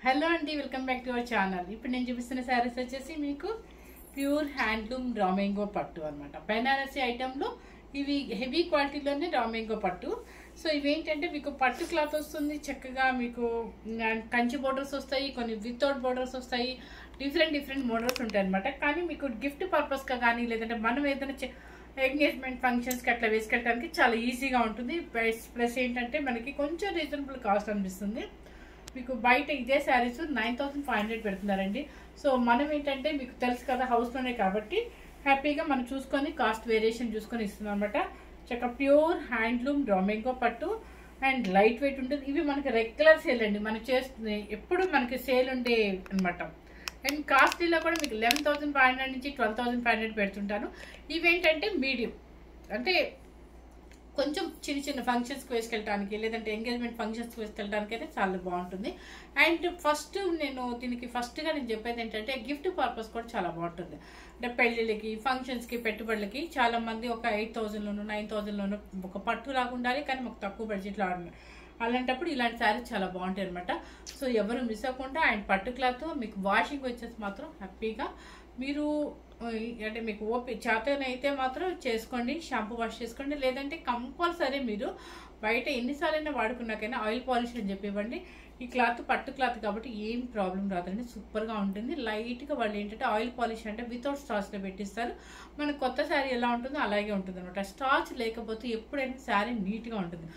Hello అండి, welcome back to our channel. ఇప్పుడు నేను చూపిస్తున్న శారీస్ వచ్చేసి మీకు ప్యూర్ హ్యాండ్లూమ్ రామెంగో పట్టు అనమాట. బెనారసీ ఐటెంలో ఇవి హెవీ క్వాలిటీలోనే రామెంగో పట్టు. సో ఇవేంటంటే మీకు పట్టు క్లాత్ వస్తుంది, చక్కగా మీకు కంచి బోర్డర్స్ వస్తాయి, కొన్ని వితౌట్ బోర్డర్స్ వస్తాయి, డిఫరెంట్ మోడల్స్ ఉంటాయి అనమాట. కానీ మీకు గిఫ్ట్ పర్పస్గా కానీ లేదంటే మనం ఏదైనా ఎంగేజ్మెంట్ ఫంక్షన్స్కి అట్లా వేసుకెళ్ళడానికి చాలా ఈజీగా ఉంటుంది. ప్లస్ ఏంటంటే మనకి కొంచెం రీజనబుల్ కాస్ట్ అనిపిస్తుంది. మీకు బయట ఇదే శారీస్ 9500 పెడుతున్నారండి. సో మనం ఏంటంటే మీకు తెలుసు కదా, హౌస్లోనే కాబట్టి హ్యాపీగా మనం చూసుకొని కాస్ట్ వేరియేషన్ చూసుకొని ఇస్తున్నాం అనమాట. చక్కగా ప్యూర్ హ్యాండ్లూమ్ రామెంగో పట్టు అండ్ లైట్ వెయిట్ ఉంటుంది. ఇవి మనకి రెగ్యులర్ సేల్ అండి, మనం చేస్తుంది ఎప్పుడు మనకి సేల్ ఉండే అనమాట. అండ్ కాస్ట్లీలో కూడా మీకు 11,500 నుంచి 12,500 పెడుతుంటాను. ఇవేంటంటే మీడియం, అంటే కొంచెం చిన్న ఫంక్షన్స్కి వేసుకెళ్ళడానికి లేదంటే ఎంగేజ్మెంట్ ఫంక్షన్స్కి వేసుకెళ్ళడానికి అయితే చాలా బాగుంటుంది. అండ్ దీనికి ఫస్ట్గా నేను చెప్పేది ఏంటంటే గిఫ్ట్ పర్పస్ కూడా చాలా బాగుంటుంది. అంటే పెళ్ళిళ్ళకి ఫంక్షన్స్కి పెట్టుబడులకి చాలామంది ఒక 8,000లోను 9,000లోను ఒక పట్టు లాగా ఉండాలి, కానీ మాకు తక్కువ బడ్జెట్లో ఆడాలి. అలాంటప్పుడు ఇలాంటి శారీస్ చాలా బాగుంటాయి అనమాట. సో ఎవరు మిస్ అవ్వకుండా అండ్ పట్టు క్లాత్ మీకు వాషింగ్ వచ్చేసి మాత్రం హ్యాపీగా మీరు అంటే మీకు చేతనైతే మాత్రం చేసుకోండి, షాంపూ వాష్ చేసుకోండి. లేదంటే కంపల్సరీ మీరు బయట ఎన్నిసార్లైనా వాడుకున్నాకైనా ఆయిల్ పాలిష్ అని చెప్పి ఇవ్వండి. ఈ క్లాత్ పట్టు క్లాత్ కాబట్టి ఏం ప్రాబ్లం రాదండి, సూపర్గా ఉంటుంది. లైట్గా వాళ్ళు ఏంటంటే ఆయిల్ పాలిష్ అంటే వితౌట్ స్టార్చ్లో పెట్టిస్తారు. మనకు కొత్త శారీ ఎలా ఉంటుందో అలాగే ఉంటుంది అనమాట. స్టార్చ్ లేకపోతే ఎప్పుడైనా శారీ నీట్గా ఉంటుంది.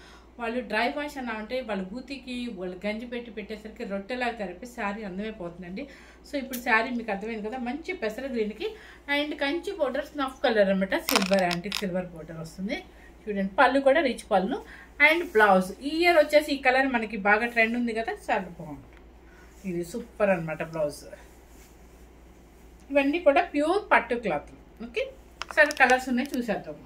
వాళ్ళు డ్రై వాష్ అన్నా అంటే వాళ్ళ బూతికి వాళ్ళు గంజి పెట్టేసరికి రొట్టెలాగా తరిపి శారీ అందమైపోతుందండి. సో ఇప్పుడు శారీ మీకు అర్థమైంది కదా, మంచి పెసర గ్రీన్కి and Kanchi border snuff colour అనమాట. సిల్వర్ యాంటిక్ సిల్వర్ బోర్డర్ వస్తుంది చూడండి. పళ్ళు కూడా రిచ్ పళ్ళు అండ్ బ్లౌజ్. ఈ ఇయర్ వచ్చేసి ఈ కలర్ మనకి బాగా ట్రెండ్ ఉంది కదా, చాలా బాగుంటుంది. ఇది సూపర్ అనమాట బ్లౌజ్. ఇవన్నీ కూడా ప్యూర్ పట్టు క్లాత్. ఓకే, సరే కలర్స్ ఉన్నాయి చూసేద్దాము.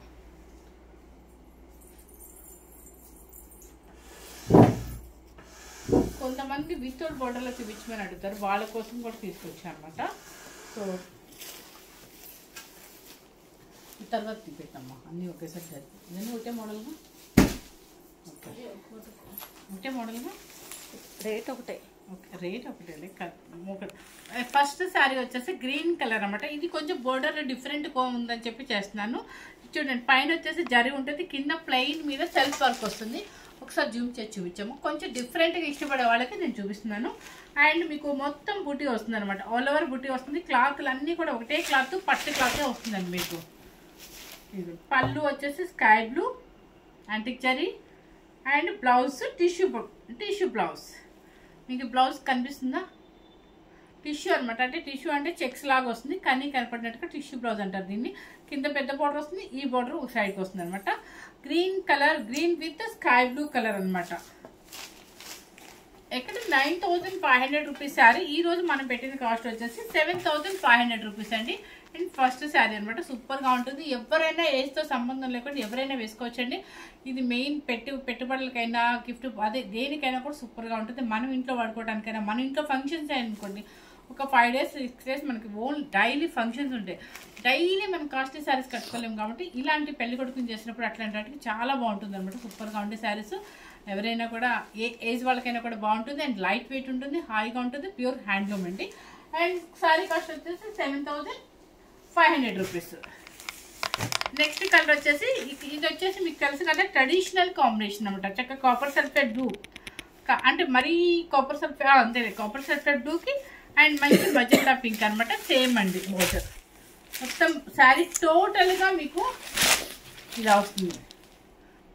కొంతమంది వితౌట్ బోర్డర్లో చూపించమని అడుగుతారు, వాళ్ళ కోసం కూడా తీసుకొచ్చాను అనమాట. సో తర్వాత చూపెట్టమ్మా, అన్నీ ఒకేసారి సరిపోతుంది. ఇవన్నీ ఒకటే మోడల్గా రేట్ ఒకటే. ఓకే, రేట్ ఒకటే. ఫస్ట్ శారీ వచ్చేసి గ్రీన్ కలర్ అనమాట. ఇది కొంచెం బోర్డర్ డిఫరెంట్ ఉందని చెప్పి చేస్తున్నాను. చూడండి, పైన వచ్చేసి జరీ ఉంటుంది, కింద ప్లెయిన్ మీద సెల్ఫ్ వర్క్ వస్తుంది. ఒకసారి జూమ్ చేసి చూపించాము. కొంచెం డిఫరెంట్గా ఇష్టపడే వాళ్ళకి నేను చూపిస్తున్నాను. అండ్ మీకు మొత్తం బుటీ వస్తుంది అనమాట, ఆల్ ఓవర్ బుటీ వస్తుంది. క్లాత్లు అన్నీ కూడా ఒకటే క్లాత్, పట్టు క్లాతే వస్తుందండి మీకు. ఇది పళ్ళు వచ్చేసి sky blue antique zari and blouse tissue blouse. మీకు బ్లౌజ్ కనిపిస్తుందా? టిష్యూ అనమాట, అంటే టిష్యూ అంటే చెక్స్ లాగా వస్తుంది, కానీ కనపడినట్టుగా టిష్యూ బ్లౌజ్ అంటారు దీన్ని. కింద పెద్ద బోర్డర్ వస్తుంది, ఈ బోర్డర్ ఒక సైడ్కి వస్తుంది అనమాట. Green colour, green with sky blue colour అనమాట. ఎక్కడ 9,500 రూపీస్ శారీ. ఈ రోజు మనం పెట్టిన కాస్ట్ వచ్చేసి 7,500 రూపీస్ అండి. అండ్ ఫస్ట్ శారీ అనమాట, సూపర్గా ఉంటుంది. ఎవరైనా ఏజ్తో సంబంధం లేకుండా ఎవరైనా వేసుకోవచ్చండి. ఇది మెయిన్ పెట్టుబడులకైనా గిఫ్ట్ అదే దేనికైనా కూడా సూపర్గా ఉంటుంది. మనం ఇంట్లో వాడుకోవడానికైనా, మన ఇంట్లో ఫంక్షన్స్ అనుకోండి, ఒక 5 days 6 days మనకి ఓన్లీ డైలీ ఫంక్షన్స్ ఉంటాయి. డైలీ మనం కాస్ట్లీ శారీస్ కట్టుకోలేము కాబట్టి ఇలాంటి పెళ్లి కొడుకుని చేసినప్పుడు అట్లాంటి వాటికి చాలా బాగుంటుంది అనమాట. సూపర్గా ఉండే శారీస్. ఎవరైనా కూడా ఏ ఏజ్ వాళ్ళకైనా కూడా బాగుంటుంది. అండ్ లైట్ వెయిట్ ఉంటుంది, హాయిగా ఉంటుంది, ప్యూర్ హ్యాండ్లూమ్ అండి. అండ్ శారీ కాస్ట్ వచ్చేసి 7,500 రూపీస్. నెక్స్ట్ కలర్ వచ్చేసి ఇది వచ్చేసి మీకు తెలుసు కదా, ట్రెడిషనల్ కాంబినేషన్ అనమాట. చక్కగా కాపర్ సల్ఫేట్ బ్లూ, అంటే మరీ కాపర్ సల్ఫేట్ అంతే, కాపర్ సల్ఫేట్ బ్లూకి అండ్ మంచి మజెండా పింక్ అనమాట. సేమ్ అండి బోర్డర్ మొత్తం. శారీ టోటల్గా మీకు ఇలా వస్తుంది.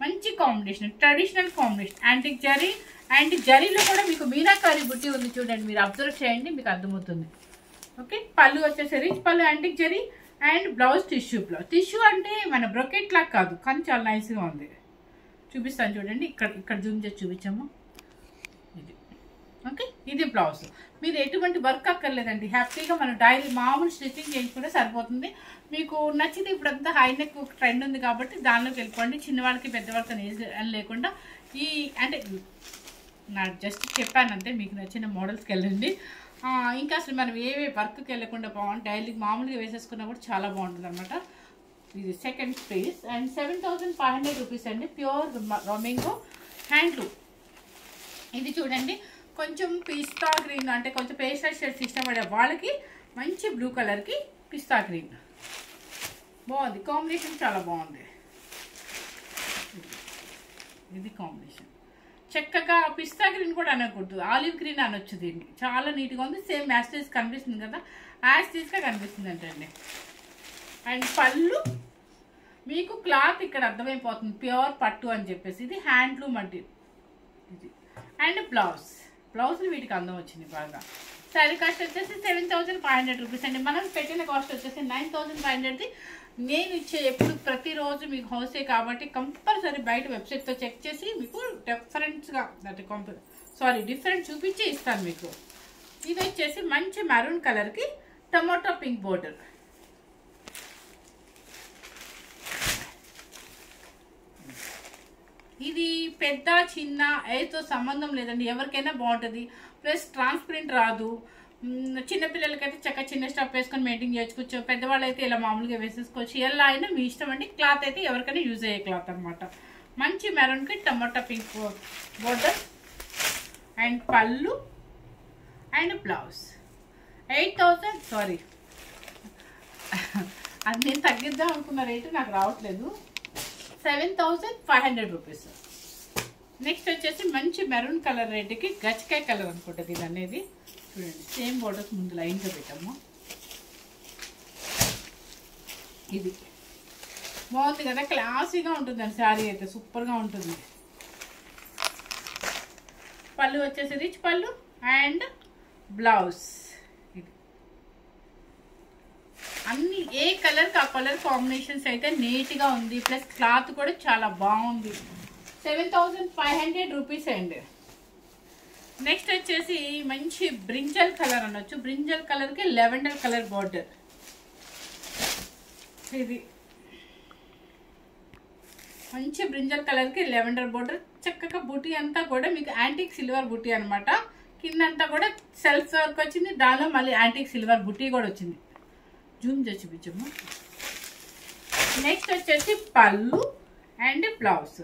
మంచి combination, traditional combination, antique zari. And జరీలో కూడా మీకు మీనాకారి బుట్టి ఉంది చూడండి, మీరు అబ్జర్వ్ చేయండి, మీకు అర్థమవుతుంది. ఓకే, పళ్ళు వచ్చేసి రిచ్ పళ్ళు antique zari and blouse tissue blouse. Tissue అంటే మన బ్రొకెట్ లాగా కాదు, కానీ చాలా నైస్గా ఉంది. చూపిస్తాను చూడండి, ఇక్కడ జూమ్ చేసి చూపించాము. ఇది ఓకే, ఇది బ్లౌజ్. మీరు ఎటువంటి వర్క్ అక్కర్లేదండి, హ్యాపీగా మనం డైలీ మామూలు స్టిచ్చింగ్ చేయించుకుంటే సరిపోతుంది. మీకు నచ్చితే ఇప్పుడంతా హై నెక్ ట్రెండ్ ఉంది కాబట్టి దానిలోకి వెళ్ళిపోండి. చిన్నవాళ్ళకి పెద్దవాళ్ళకి ఏజ్ అని లేకుండా ఈ అంటే నాకు జస్ట్ చెప్పానంటే మీకు నచ్చిన మోడల్స్కి వెళ్ళండి. ఇంకా అసలు మనం వర్క్కి వెళ్ళకుండా బాగుంటుంది, డైలీ మామూలుగా వేసేసుకున్నా కూడా చాలా బాగుంటుంది అనమాట. ఇది సెకండ్ పీస్ అండ్ 7,500 రూపీస్ అండి. ప్యూర్ రామెంగో హ్యాండ్లూమ్. ఇది చూడండి, కొంచెం పిస్తా గ్రీన్ అంటే కొంచెం పేస్టల్ షేడ్స్ ఇష్టపడే వాళ్ళకి మంచి బ్లూ కలర్కి పిస్తా గ్రీన్ బాగుంది, కాంబినేషన్ చాలా బాగుంది. ఇది కాంబినేషన్ చక్కగా పిస్తా గ్రీన్ కూడా అనకూడదు, ఆలివ్ గ్రీన్ అనొచ్చు. దీన్ని చాలా నీట్గా ఉంది. సేమ్ యాస్టీస్ కనిపిస్తుంది కదా, యాస్టీస్గా కనిపిస్తుంది అంటండి. అండ్ పళ్ళు మీకు క్లాత్ ఇక్కడ అర్థమైపోతుంది, ప్యూర్ పట్టు అని చెప్పేసి. ఇది హ్యాండ్లూమ్ అంటే ఇది. అండ్ బ్లౌజ్ వీటికి అందం వచ్చింది బాగా. శారీ కాస్ట్ వచ్చేసి 7,500 రూపీస్ అండి. మనం పెట్టిన కాస్ట్ వచ్చేసి 9,500. నేను ఇచ్చే ఎప్పుడు ప్రతిరోజు మీకు హౌసే కాబట్టి కంపల్సరీ బయట వెబ్సైట్తో చెక్ చేసి మీకు డిఫరెంట్గా డిఫరెంట్ చూపించి ఇస్తాను మీకు. ఇది వచ్చేసి మంచి మెరూన్ కలర్కి టమాటో పింక్ బోర్డర్. ఇది పెద్ద చిన్న ఏతో సంబంధం లేదండి, ఎవరికైనా బాగుంటుంది. ప్లస్ ట్రాన్స్పరెంట్ రాదు. చిన్నపిల్లలకైతే చక్కగా చిన్న స్టఫ్ వేసుకొని మెయింటైన్ చేసుకోవచ్చు. పెద్దవాళ్ళు అయితే ఇలా మామూలుగా వేసేసుకోవచ్చు. ఎలా అయినా మీ ఇష్టం అండి. క్లాత్ అయితే ఎవరికైనా యూజ్ అయ్యే క్లాత్ అనమాట. మంచి మెరూన్కి టమాటా పింక్ బోర్డర్ అండ్ పళ్ళు అండ్ బ్లౌజ్. 8,000 అది నేను తగ్గిద్దాం అనుకున్న రేటు నాకు రావట్లేదు. 7,500 రూపీస్. నెక్స్ట్ వచ్చేసి మంచి మెరూన్ కలర్ రేటుకి గచ్చకాయ కలర్ అనుకుంటుంది ఇది అనేది. చూడండి సేమ్ బోర్డర్స్ ముందు లైన్గా పెట్టాము. ఇది బాగుంది కదా, క్లాసీగా ఉంటుందండి. శారీ అయితే సూపర్గా ఉంటుంది. పళ్ళు వచ్చేసి రిచ్ పళ్ళు అండ్ బ్లౌజ్. ఇది అన్ని ఏ కలర్కి ఆ కలర్ కాంబినేషన్స్ అయితే నీట్గా ఉంది. ప్లస్ క్లాత్ కూడా చాలా బాగుంది. 7,500 రూపీస్ అండి. నెక్స్ట్ వచ్చేసి మంచి బ్రింజల్ కలర్ అనొచ్చు. బ్రింజల్ కలర్కి లెవెండర్ కలర్ బార్డర్. ఇది మంచి బ్రింజల్ కలర్కి లెవెండర్ బార్డర్. చక్కగా బుటీ అంతా కూడా మీకు యాంటిక్ సిల్వర్ బుటీ అనమాట. కిందంతా కూడా సెల్ఫ్ వర్క్ వచ్చింది, దానిలో మళ్ళీ యాంటిక్ సిల్వర్ బుటీ కూడా వచ్చింది. జూమ్ చేసి చూపించము. నెక్స్ట్ వచ్చేసి పళ్ళు అండ్ బ్లౌజ్.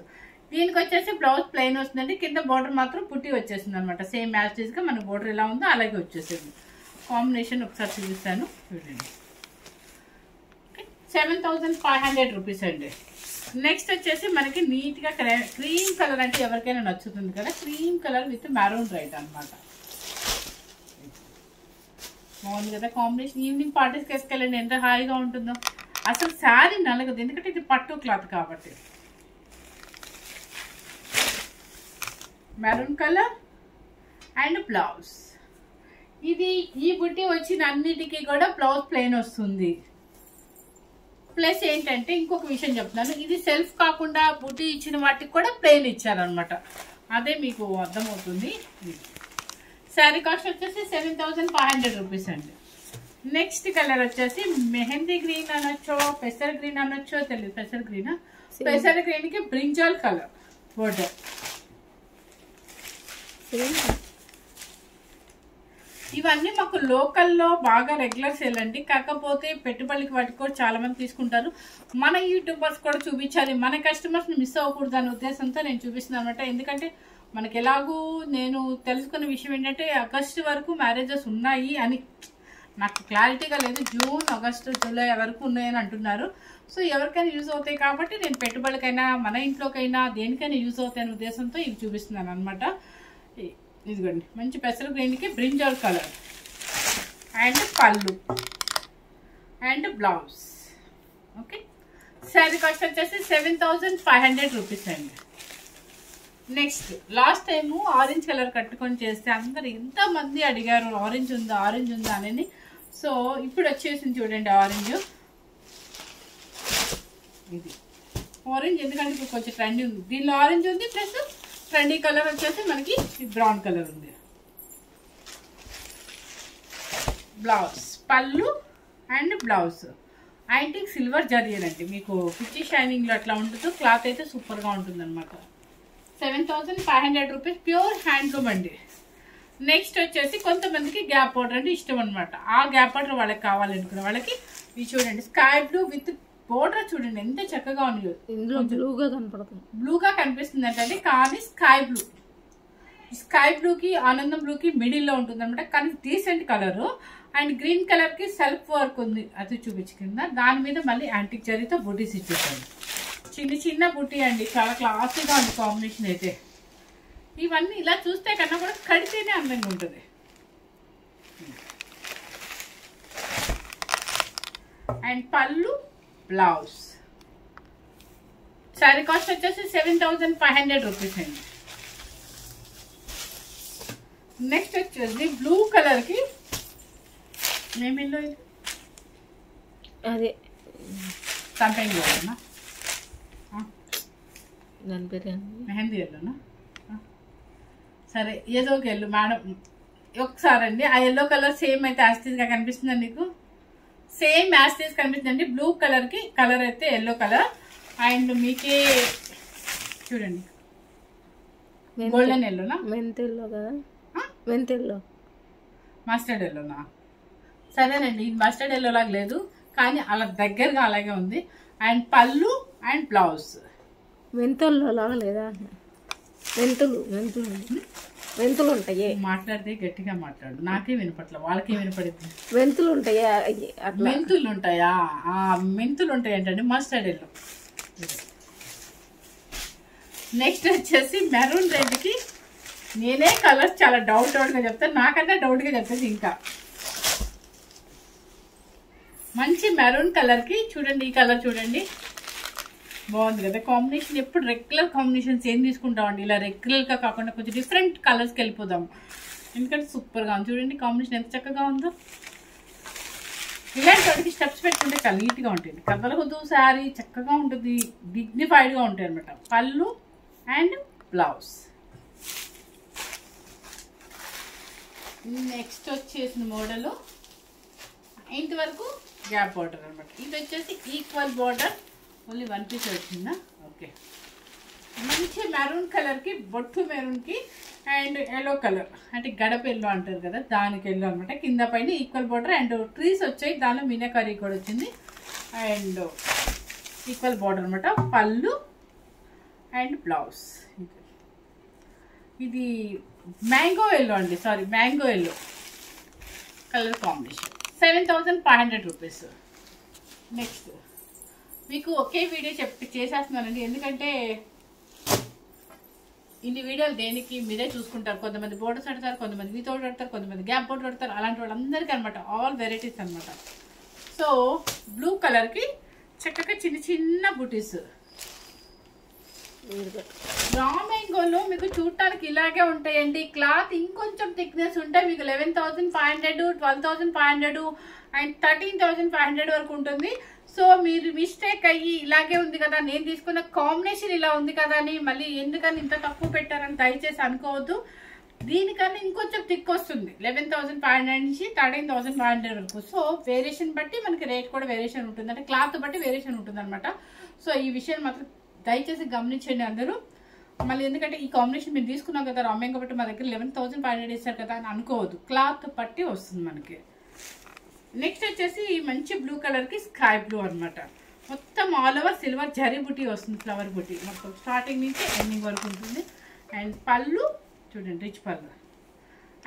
దీనికి వచ్చేసి బ్లౌజ్ ప్లెయిన్ వస్తుందండి, కింద బోర్డర్ మాత్రం పుట్టి వచ్చేసింది అనమాట. సేమ్ యాస్టీస్గా మన బోర్డర్ ఎలా ఉందో అలాగే వచ్చేసింది. కాంబినేషన్ ఒకసారి చూపిస్తాను చూడండి. 7,500 రూపీస్ అండి. నెక్స్ట్ వచ్చేసి మనకి నీట్గా క్రీమ్ కలర్ అంటే ఎవరికైనా నచ్చుతుంది కదా, cream colour with maroon right అనమాట. బాగుంది కదా కాంబినేషన్. ఈవినింగ్ పార్టీస్కి వేసుకెళ్ళండి, ఎంత హాయిగా ఉంటుందో. అసలు శారీ నలగదు, ఎందుకంటే ఇది పట్టు క్లాత్ కాబట్టి. Maroon colour and blouse. ఇది ఈ బుట్టి వచ్చిన అన్నిటికీ కూడా బ్లౌజ్ ప్లెయిన్ వస్తుంది. ప్లస్ ఏంటంటే ఇంకొక విషయం చెప్తున్నాను, ఇది సెల్ఫ్ కాకుండా బుట్టి ఇచ్చిన వాటికి కూడా ప్లెయిన్ ఇచ్చారనమాట. అదే మీకు అర్థమవుతుంది. శారీ కాస్ట్ వచ్చేసి 7,500 రూపీస్ అండి. నెక్స్ట్ కలర్ వచ్చేసి మెహందీ గ్రీన్ అనొచ్చో పెసర్ గ్రీన్ అనొచ్చో తెలియదు. పెసర్ గ్రీన్, పెసర్ గ్రీన్కి బ్రింజాల్ కలర్ బోర్డర్. ఇవన్నీ మాకు లోకల్లో బాగా రెగ్యులర్ సేల్ అండి. కాకపోతే పెట్టుబడికి వాటికి కూడా చాలా మంది తీసుకుంటారు. మన యూట్యూబర్స్ కూడా చూపించాలి, మన కస్టమర్స్ మిస్ అవ్వకూడదు అనే ఉద్దేశంతో నేను చూపిస్తున్నాను అనమాట. ఎందుకంటే మనకి ఎలాగూ నేను తెలుసుకున్న విషయం ఏంటంటే ఆగస్టు వరకు మ్యారేజెస్ ఉన్నాయి అని నాకు క్లారిటీగా లేదు. జూన్, ఆగస్టు, జూలై వరకు ఉన్నాయని అంటున్నారు. సో ఎవరికైనా యూజ్ అవుతాయి కాబట్టి నేను పెట్టుబడికైనా మన ఇంట్లోకైనా దేనికైనా యూజ్ అవుతాయి అనే ఉద్దేశంతో ఇవి చూపిస్తున్నాను అనమాట. ఇదిగోండి మంచి పెసర గ్రీన్కి బ్రింజాల్ కలర్ అండ్ పళ్ళు and blouse. Okay, sari cost వచ్చేసి 7,500 రూపీస్ అండి. Next last time orange colour కట్టుకొని చేస్తే అందరు ఎంతమంది అడిగారు ఆరెంజ్ ఉందా ఆరెంజ్ ఉందా అని. సో ఇప్పుడు వచ్చేసింది చూడండి ఆరెంజ్. ఇది ఆరెంజ్ ఎందుకంటే ఇప్పుడు కొంచెం ట్రెండీ ఉంది. దీనిలో ఆరెంజ్ ఉంది, ప్లస్ ట్రెండీ కలర్ వచ్చేసి మనకి బ్రౌన్ కలర్ ఉంది. బ్లౌజ్, పళ్ళు అండ్ బ్లౌజ్ యాంటిక్ సిల్వర్ జరీనండి. మీకు పిచ్చి షైనింగ్లో అట్లా ఉంటుంది. క్లాత్ అయితే సూపర్గా ఉంటుంది అనమాట. 7,500 రూపీస్ ప్యూర్ హ్యాండ్లూమ్ అండి. నెక్స్ట్ వచ్చేసి కొంతమందికి గ్యాప్ పౌడర్ అంటే ఇష్టం అనమాట. ఆ గ్యాప్ పౌడర్ వాళ్ళకి కావాలనుకున్న వాళ్ళకి ఇవి చూడండి. స్కై బ్లూ విత్ బోర్డర్ చూడండి ఎంత చక్కగా ఉంది. బ్లూగా కనపడుతుంది, బ్లూగా కనిపిస్తుంది అంటే కానీ స్కై బ్లూ స్కై బ్లూకి ఆనందం బ్లూకి మిడిల్లో ఉంటుంది అనమాట, కానీ డీసెంట్ కలరు. అండ్ గ్రీన్ కలర్కి సెల్ఫ్ వర్క్ ఉంది, అది చూపించి కింద. దాని మీద మళ్ళీ యాంటిక్ జరీతో బుటీస్ ఇచ్చేసాను. చిన్న చిన్న బుటీ అండి, చాలా క్లాసీగా ఉంది కాంబినేషన్ అయితే. ఇవన్నీ ఇలా చూస్తే కన్నా కూడా కడితేనే అందంగా ఉంటుంది. అండ్ పళ్ళు, బ్లౌజ్. శారీ కాస్ట్ వచ్చేసి 7500 రూపీస్ అండి. నెక్స్ట్ వచ్చేసి బ్లూ కలర్కి ఏమిల్లో ఇది అదే సంపెంగ్ ఎల్లోనా, దాని పేరు మెహందీ ఎల్లోనా, సరే ఏదో ఒక ఎల్లో మేడం. ఒకసారి అండి ఆ ఎల్లో కలర్ సేమ్ అయితే యాస్టీస్గా కనిపిస్తుందండి మీకు, సేమ్ యాస్టీస్ కనిపిస్తుందండి. బ్లూ కలర్కి కలర్ అయితే ఎల్లో కలర్. అండ్ మీకే చూడండి గోల్డెన్ ఎల్లోనా, మెంతెల్లో కదా, మెంతెల్లో మస్టర్డ్ ఎల్లోనా, సరేనండి. ఇది మస్టర్డ్ ఎల్లో లాగా లేదు, కానీ అలా దగ్గరగా అలాగే ఉంది. అండ్ పళ్ళు అండ్ బ్లౌజ్ మెంతుల్లో లాగా లేదా, మెంతులు మెంతులు మెంతులు ఉంటాయి. మాట్లాడితే గట్టిగా మాట్లాడు, నాకే వినపట్ల, వాళ్ళకే వినపడింది. మెంతులు ఉంటాయా, మెంతులు ఉంటాయా, మెంతులు ఉంటాయి ఏంటండి మస్టర్డ్ ఎల్లో. నెక్స్ట్ వచ్చేసి మెరూన్ రెడ్కి నేనే కలర్స్ చాలా డౌట్గా చెప్తాను, నాకన్నా డౌట్గా చెప్తాను. ఇంకా మంచి మెరూన్ కలర్కి చూడండి, ఈ కలర్ చూడండి బాగుంది కదా కాంబినేషన్. ఎప్పుడు రెగ్యులర్ కాంబినేషన్స్ ఏం తీసుకుంటామండి, ఇలా రెగ్యులర్గా కాకుండా కొంచెం డిఫరెంట్ కలర్స్కి వెళ్ళిపోదాం, ఎందుకంటే సూపర్గా ఉంది. చూడండి కాంబినేషన్ ఎంత చక్కగా ఉందో. ఇలాంటి వాటికి స్టెప్స్ పెట్టుకుంటే చాలా నీట్గా ఉంటుంది. కదలవద్దు, శారీ చక్కగా ఉంటుంది, డిగ్నిఫైడ్గా ఉంటాయి అనమాట. పళ్ళు అండ్ బ్లౌజ్. నెక్స్ట్ వచ్చేసిన మోడల్ ఇంతవరకు గ్యాప్ బార్డర్ అనమాట. ఇది వచ్చేసి ఈక్వల్ బార్డర్, ఓన్లీ 1 పీస్ వచ్చిందా. ఓకే, మంచి మెరూన్ కలర్కి బొట్టు మెరూన్కి అండ్ ఎల్లో కలర్ అంటే గడప ఎల్లో అంటారు కదా, దానికి ఎల్లో అనమాట. కింద పైన ఈక్వల్ బార్డర్ అండ్ ట్రీస్ వచ్చాయి, దానిలో మీనాకరీ కూడా వచ్చింది. అండ్ ఈక్వల్ బార్డర్ అనమాట. పళ్ళు అండ్ బ్లౌజ్. ఇది మ్యాంగో ఎల్లో అండి, sorry mango yellow colour combination. 7500 rupees. Next మీకు ఒకే వీడియో చేసేస్తున్నానండి, ఎందుకంటే ఇన్ని వీడియోలు దేనికి మీరే చూసుకుంటారు. కొంతమంది బోర్డర్స్ పెడతారు, కొంతమంది వితౌట్ పెడతారు, కొంతమంది గ్యాప్ బోర్డర్ పెడతారు, అలాంటి వాళ్ళందరికీ అనమాట. ఆల్ వెరైటీస్ అనమాట. సో బ్లూ కలర్కి చక్కగా చిన్న చిన్న బుటీస్. రా మ్యాంగోలో మీకు చూడటానికి ఇలాగే ఉంటాయండి. క్లాత్ ఇంకొంచెం థిక్నెస్ ఉంటే మీకు 11,500, 12,500 అండ్ 13,500 వరకు ఉంటుంది. సో మీరు మిస్టేక్ అయ్యి ఇలాగే ఉంది కదా, నేను తీసుకున్న కాంబినేషన్ ఇలా ఉంది కదా అని మళ్ళీ ఎందుకని ఇంత తక్కువ పెట్టారని దయచేసి అనుకోవద్దు. దీనికన్నా ఇంకొంచెం థిక్ వస్తుంది, 11,500 నుంచి 13,500 వరకు. సో వేరియేషన్ బట్టి మనకి రేట్ కూడా వేరియేషన్ ఉంటుంది, అంటే క్లాత్ బట్టి వేరియేషన్ ఉంటుంది అనమాట. సో ఈ విషయం మాత్రం దయచేసి గమనించండి అందరూ. మళ్ళీ ఎందుకంటే ఈ కాంబినేషన్ మీరు తీసుకున్నాం కదా రామ్యాంగో బట్టి మా దగ్గర 11,500 ఇస్తారు కదా అని అనుకోవద్దు, క్లాత్ బట్టి వస్తుంది మనకి. నెక్స్ట్ వచ్చేసి మంచి బ్లూ కలర్కి స్కై బ్లూ అనమాట. మొత్తం ఆల్ ఓవర్ సిల్వర్ జరీ బుటీ వస్తుంది, ఫ్లవర్ బుటీ మొత్తం స్టార్టింగ్ నుంచి ఎండింగ్ వరకు ఉంటుంది. అండ్ పళ్ళు చూడండి, రిచ్ పళ్ళు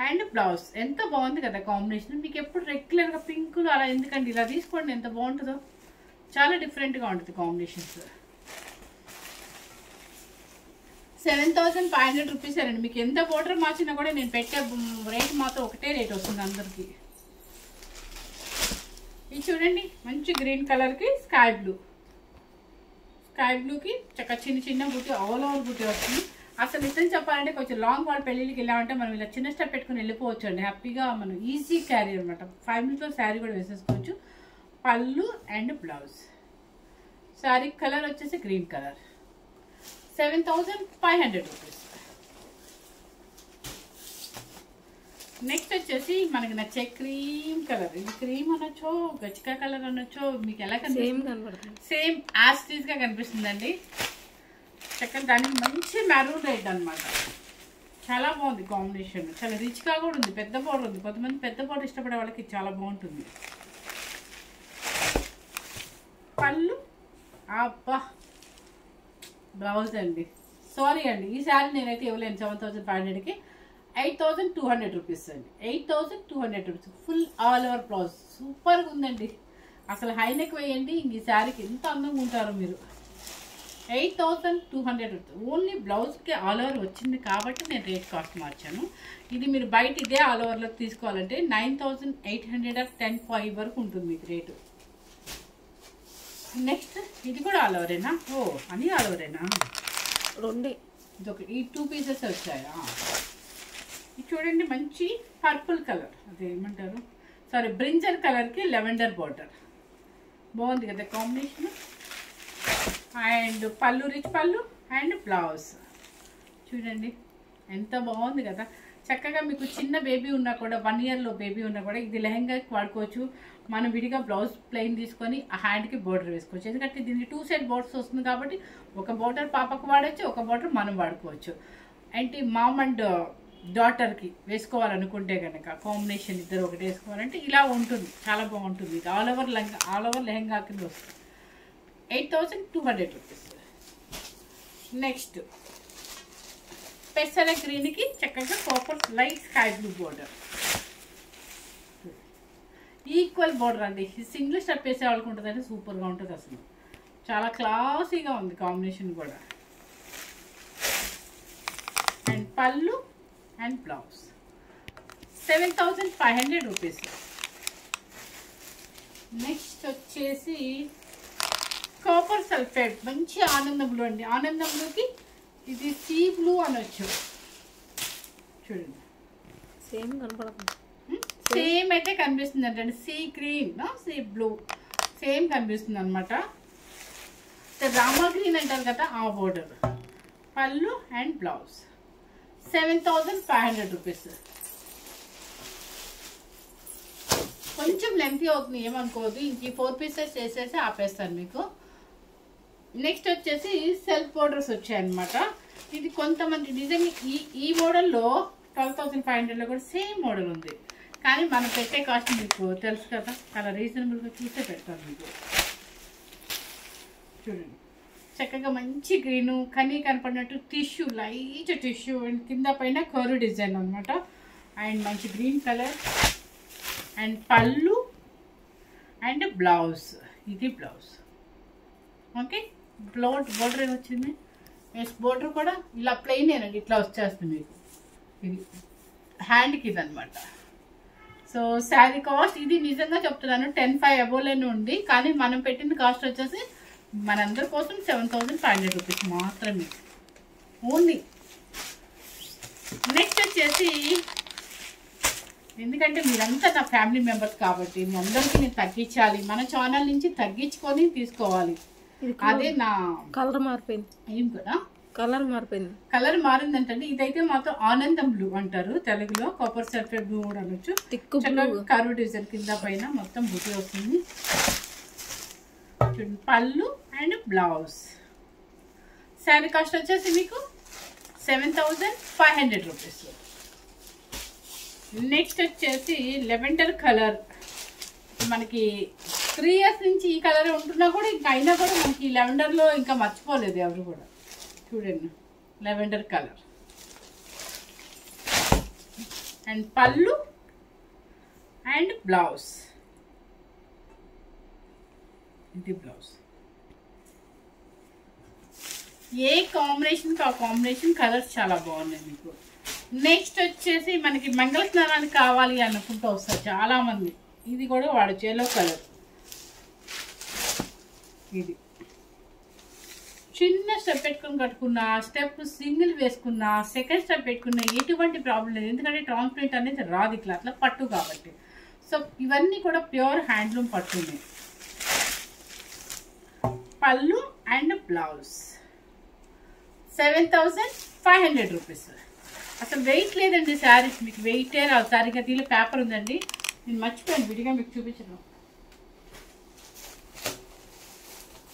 అండ్ బ్లౌజ్. ఎంత బాగుంది కదా కాంబినేషన్. మీకు ఎప్పుడు రెగ్యులర్గా పింకులు అలా ఎందుకండి, ఇలా తీసుకోండి ఎంత బాగుంటుందో, చాలా డిఫరెంట్గా ఉంటుంది కాంబినేషన్స్. 7,500 రూపీస్ అండి. మీకు ఎంత బోర్డర్ మార్చినా కూడా నేను పెట్టే రేట్ మాత్రం ఒకటే రేట్ వస్తుంది అందరికి. ఇది చూడండి మంచి గ్రీన్ కలర్కి స్కై బ్లూ, స్కై బ్లూకి చక్క చిన్న చిన్న బుట్టి, ఆల్ ఓవర్ బుట్టి వస్తుంది. అసలు నిజం చెప్పాలంటే కొంచెం లాంగ్ వాళ్ళ పెళ్ళిళ్ళకి వెళ్ళామంటే మనం ఇలా చిన్న స్టెప్ పెట్టుకుని వెళ్ళిపోవచ్చు అండి, హ్యాపీగా మనం ఈజీ క్యారీ అనమాట. 5 మినిట్స్లో శారీ కూడా వేసేసుకోవచ్చు. పళ్ళు అండ్ బ్లౌజ్. శారీ కలర్ వచ్చేసి గ్రీన్ కలర్. 7,500 రూపీస్. నెక్స్ట్ వచ్చేసి మనకి నచ్చే క్రీమ్ కలర్. ఇది క్రీమ్ అనొచ్చో గచ్చికా కలర్ అనొచ్చో, మీకు ఎలా కనిపిస్తుంది, సేమ్ యాస్టీస్ గా కనిపిస్తుందండి. చక్కగా దానికి మంచి మెరూన్ రెడ్ అనమాట. చాలా బాగుంది కాంబినేషన్, చాలా రిచ్ గా కూడా ఉంది. పెద్ద బోర్డర్ ఉంది, కొంతమంది పెద్ద బోర్డర్ ఇష్టపడే వాళ్ళకి చాలా బాగుంటుంది. పళ్ళు, అబ్బా బ్లౌజ్ అండి సారీ అండి, ఈ శారీ నేనైతే ఇవ్వలేను 7500కి. 8200 రూపీస్ అండి. 8200 rupees full all over blouse. సూపర్గా ఉందండి. అసలు హైనెక్ వేయండి, ఇంక ఈ శారీకి ఎంత అందంగా ఉంటారో మీరు. 8200 రూపీస్ ఓన్లీ బ్లౌజ్కి ఆల్ ఓవర్ వచ్చింది కాబట్టి నేను రేట్ కాస్ట్ మార్చాను. ఇది మీరు బయట ఇదే ఆల్ ఓవర్లో తీసుకోవాలంటే 9800 10.5 వరకు ఉంటుంది మీకు రేటు. నెక్స్ట్ ఇది కూడా ఆల్ ఓవరేనా? ఓ అని ఆల్ ఓవరేనా? రెండే ఇదొక ఈ 2 పీసెస్ వచ్చాయా? ఇది చూడండి, మంచి పర్పుల్ కలర్, అదేమంటారు, సారీ బ్రింజల్ కలర్కి లెవెండర్ బార్డర్. బాగుంది కదా కాంబినేషన్. అండ్ పళ్ళు, రిచ్ పళ్ళు అండ్ బ్లౌజ్ చూడండి ఎంత బాగుంది కదా. చక్కగా మీకు చిన్న బేబీ ఉన్నా కూడా, 1 ఇయర్లో బేబీ ఉన్నా కూడా ఇది లెహంగాకి వాడుకోవచ్చు. మనం విడిగా బ్లౌజ్ ప్లెయిన్ తీసుకొని ఆ హ్యాండ్కి బోర్డర్ వేసుకోవచ్చు. ఎందుకంటే దీనికి 2 సైడ్ బోర్డర్స్ వస్తుంది కాబట్టి ఒక బోర్డర్ పాపకు వాడచ్చు, ఒక బోర్డర్ మనం వాడుకోవచ్చు. అంటే మామ్ అండ్ డాటర్కి వేసుకోవాలనుకుంటే కనుక కాంబినేషన్ ఇద్దరు ఒకటి వేసుకోవాలంటే ఇలా ఉంటుంది, చాలా బాగుంటుంది. ఇది ఆల్ ఓవర్ లెహంగా కింద వస్తుంది. 8200 రూపీస్. నెక్స్ట్ పెసర గ్రీన్కి చక్కగా copper light sky blue border, equal border అండి. సింగిల్ స్టెప్ వేసే వాళ్ళకి ఉంటుంది అంటే సూపర్గా ఉంటుంది. అసలు చాలా క్లాసీగా ఉంది కాంబినేషన్ కూడా. అండ్ పళ్ళు అండ్ బ్లౌజ్ 7500 రూపీస్. నెక్స్ట్ వచ్చేసి కాపర్ సల్ఫేట్, మంచి ఆనందం బ్లూ అండి. ఆనందం బ్లూకి ఇది సీ బ్లూ అనొచ్చు. చూడండి సేమ్ కనపడుతుంది. సేమ్ అయితే కనిపిస్తుంది అంటే sea green, sea blue same కనిపిస్తుంది అనమాట. రామా గ్రీన్ అంటారు కదా ఆ బోర్డర్. పళ్ళు అండ్ బ్లౌజ్ 7500 రూపీస్. కొంచెం లెంతీ అవుతుంది, ఏమనుకోవద్దు. ఇంక 4 పీసెస్ చేసేసి ఆపేస్తాను మీకు. నెక్స్ట్ వచ్చేసి సెల్ఫ్ బోర్డర్స్ వచ్చాయన్నమాట. ఇది కొంతమంది నిజంగా ఈ మోడల్లో 12500లో కూడా సేమ్ మోడల్ ఉంది. కానీ మనం పెట్టే కాస్ట్ మీకు తెలుసు కదా, చాలా రీజనబుల్గా చూసే పెడతాను మీకు. చూడండి చక్కగా మంచి గ్రీను, కనీ కనపడినట్టు టిష్యూ, లైట్ టిష్యూ అండ్ కింద పైన కర్వ్ డిజైన్ అనమాట. అండ్ మంచి గ్రీన్ కలర్ అండ్ పళ్ళు అండ్ బ్లౌజ్. ఇది బ్లౌజ్. ఓకే, బోర్డర్ ఏమొచ్చింది? ఎస్, బోర్డర్ కూడా ఇలా ప్లెయిన్ ఏనండి, ఇట్లా వచ్చేస్తుంది మీకు. ఇది హ్యాండ్కి ఇది అనమాట. సో శారీ కాస్ట్ ఇది నిజంగా చెప్తున్నాను 10,500 అబోవ్లోనే ఉంది. కానీ మనం పెట్టిన కాస్ట్ వచ్చేసి మనందరి కోసం 7500 రూపీస్ మాత్రమే ఓన్లీ. నెక్స్ట్ వచ్చేసి, ఎందుకంటే మీరంతా నా ఫ్యామిలీ మెంబర్స్ కాబట్టి మీ అందరికీ నేను తగ్గించాలి, మన ఛానల్ నుంచి తగ్గించుకొని తీసుకోవాలి. అదే నా కలర్ మారిపోయింది. ఏం కూడా కలర్ మారిపోయింది. కలర్ మారిందంటే ఇదైతే మాత్రం ఆనందం బ్లూ అంటారు తెలుగులో. కాపర్ సల్ఫేట్ బ్లూ కూడా అనొచ్చు. కర్వ్ డిజైన్ కింద పైన మొత్తం బుటీ వస్తుంది. పళ్ళు అండ్ బ్లౌజ్. శారీ కాస్ట్ వచ్చేసి మీకు 7500 రూపీస్. నెక్స్ట్ వచ్చేసి లెవెండర్ కలర్. మనకి 3 ఇయర్స్ నుంచి ఈ కలర్ ఉంటున్నా కూడా ఇంకా అయినా కూడా మనకి ఈ లెవెండర్లో ఇంకా మర్చిపోలేదు ఎవరు కూడా. చూడండి లెవెండర్ కలర్ అండ్ పళ్ళు అండ్ బ్లౌజ్. ఇది బ్లౌజ్. ఏ కాంబినేషన్కి ఆ కాంబినేషన్ కలర్స్ చాలా బాగున్నాయి మీకు. నెక్స్ట్ వచ్చేసి మనకి మంగళ స్నానానికి కావాలి అనుకుంటూ వస్తారు చాలామంది. ఇది కూడా వాడచ్చు, ఎల్లో కలర్. ఇది చిన్న స్టెప్ పెట్టుకుని కట్టుకున్నా, స్టెప్ సింగిల్ వేసుకున్నా, సెకండ్ స్టెప్ పెట్టుకున్నా ఎటువంటి ప్రాబ్లం లేదు. ఎందుకంటే ట్రాన్స్పరెంట్ అనేది రాదు ఇట్లా, అట్లా పట్టు కాబట్టి. సో ఇవన్నీ కూడా ప్యూర్ హ్యాండ్లూమ్ పట్టున్నాయి. పళ్ళు అండ్ బ్లౌజ్ 7500 రూపీస్. అసలు వెయిట్ లేదండి శారీస్, మీకు వెయిటే రాదు. శారీగా దీనిలో పేపర్ ఉందండి, నేను మర్చిపోయాను విడిగా మీకు చూపించడం.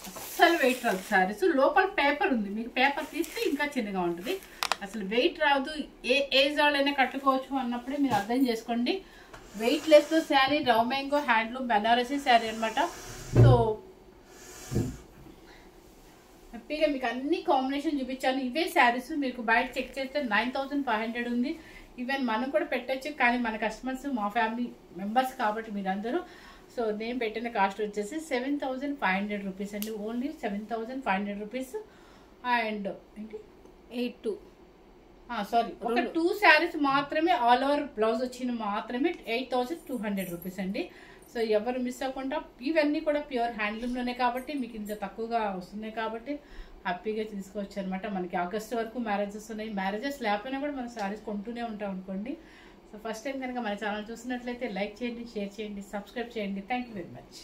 అస్సలు వెయిట్ రాదు శారీస్. లోపల పేపర్ ఉంది, మీకు పేపర్ తీస్తే ఇంకా చిన్నగా ఉంటుంది. అసలు వెయిట్ రాదు. ఏ ఏజ్ వాళ్ళైనా కట్టుకోవచ్చు అన్నప్పుడే మీరు అర్థం చేసుకోండి. వెయిట్ లెస్ శారీ, రౌ మ్యాంగో హ్యాండ్లూమ్ బెనారసీ శారీ అనమాట. సో హ్యాపీగా మీకు అన్ని కాంబినేషన్ చూపించాను. ఇవే శారీస్ మీకు బయట చెక్ చేస్తే 9500 ఉంది. ఈవెన్ మనం కూడా పెట్టచ్చు, కానీ మన కస్టమర్స్ మా ఫ్యామిలీ మెంబర్స్ కాబట్టి మీరందరూ. సో నేను పెట్టిన కాస్ట్ వచ్చేసి 7500 రూపీస్ అండి. Only 7500 rupees. అండ్ ఏంటి 82 సారీ, ఒక 2 శారీస్ మాత్రమే ఆల్ ఓవర్ బ్లౌజ్ వచ్చిన మాత్రమే 8200 రూపీస్ అండి. సో ఎవరు మిస్ అవ్వకుండా, ఇవన్నీ కూడా ప్యూర్ హ్యాండ్లూమ్లోనే కాబట్టి మీకు ఇంత తక్కువగా వస్తున్నాయి కాబట్టి హ్యాపీగా తీసుకోవచ్చు అనమాట. మనకి ఆగస్ట్ వరకు మ్యారేజెస్ ఉన్నాయి. మ్యారేజెస్ లేకపోయినా కూడా మన శారీస్ కొంటూనే ఉంటాం అనుకోండి. సో ఫస్ట్ టైం కనుక మన ఛానల్ చూసినట్లయితే లైక్ చేయండి, షేర్ చేయండి, సబ్స్క్రైబ్ చేయండి. Thank you very much.